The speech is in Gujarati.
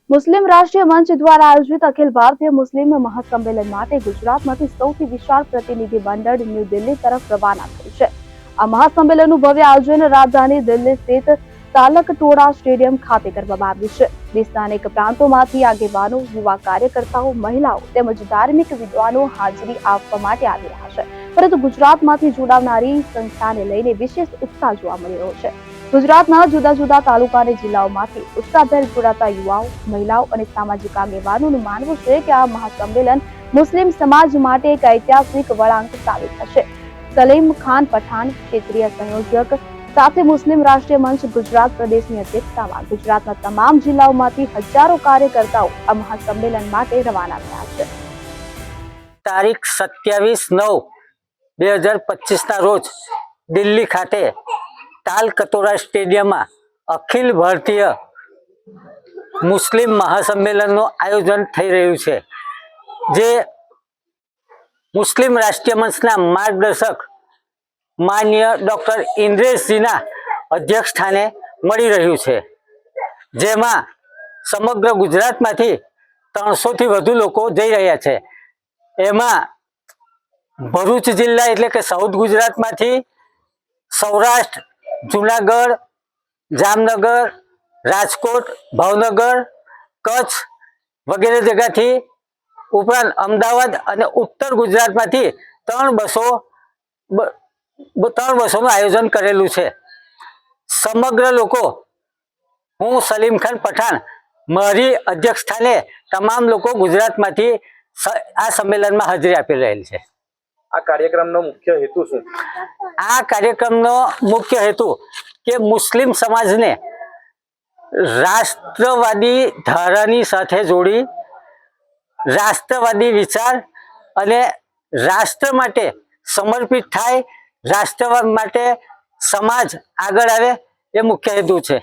મુસ્લિમ રાષ્ટ્રીય મંચ દ્વારા આયોજિત અખિલ ભારતીય મુસ્લિમ મહાસંમેલન માટે ગુજરાતમાંથી સૌથી વિશાળ પ્રતિનિધિ મંડળ ન્યૂ દિલ્હી તરફ રવાના થયું છે। આ મહાસંમેલનનું ભવ્ય આયોજન રાજધાની દિલ્હી સ્થિત તાલકટોરા સ્ટેડિયમ ખાતે કરવામાં આવ્યું છે। દેશના અનેક પ્રાંતોમાંથી આગેવાનો, યુવા કાર્યકર્તાઓ, મહિલાઓ તેમજ ધાર્મિક વિદ્વાનો હાજરી આપવા માટે આવી રહ્યા છે, પરંતુ ગુજરાતમાંથી જોડાવનારી સંખ્યાને લઈને વિશેષ ઉત્સાહ જોવા મળી રહ્યો છે। ગુજરાતના જુદા જુદા તાલુકા અને જિલ્લાઓમાંથી ઉત્સાહભેર જોડાતા યુવાઓ, મહિલાઓ અને સામાજિક આગેવાનોનું માનવું છે કે આ મહાસંમેલન મુસ્લિમ સમાજ માટે એક ઐતિહાસિક વળાંક સાબિત થશે। સલીમ ખાન પઠાણ, ક્ષેત્રીય સંયોજક સાથે મુસ્લિમ રાષ્ટ્રીય મંચ ગુજરાત પ્રદેશની અધ્યક્ષતામાં ગુજરાતના તમામ જિલ્લાઓમાંથી હજારો કાર્યકર્તાઓ આ મહાસંમેલન માટે રવાના થયા છે। તારીખ 27/9/2025 રોજ દિલ્હી ખાતે તાલકટોરા સ્ટેડિયમમાં અખિલ ભારતીય મુસ્લિમ મહાસંમેલનનું આયોજન થઈ રહ્યું છે, જે મુસ્લિમ રાષ્ટ્રીય મંચના માર્ગદર્શક માનનીય ડોક્ટર ઇન્દ્રેશજીના અધ્યક્ષ સ્થાને મળી રહ્યું છે, જેમાં સમગ્ર ગુજરાતમાંથી 300થી વધુ લોકો જઈ રહ્યા છે। એમાં ભરૂચ જિલ્લા એટલે કે સાઉથ ગુજરાતમાંથી સૌરાષ્ટ્ર, જુનાગઢ, જામનગર, રાજકોટ, ભાવનગર, કચ્છ વગેરે જગ્યાથી ઉપરાંત અમદાવાદ અને ઉત્તર ગુજરાતમાંથી 3 બસોનું આયોજન કરેલું છે। સમગ્ર લોકો, હું સલીમ ખાન પઠાણ, મારી અધ્યક્ષ સ્થાને તમામ લોકો ગુજરાતમાંથી આ સંમેલનમાં હાજરી આપી રહેલ છે। આ કાર્યક્રમનો મુખ્ય હેતુ શું? આ કાર્યક્રમનો મુખ્ય હેતુ કે મુસ્લિમ સમાજને રાષ્ટ્રવાદી ધારાની સાથે જોડી રાષ્ટ્રવાદી વિચાર અને રાષ્ટ્ર માટે સમર્પિત થાય, રાષ્ટ્ર માટે સમાજ આગળ આવે, એ મુખ્ય હેતુ છે।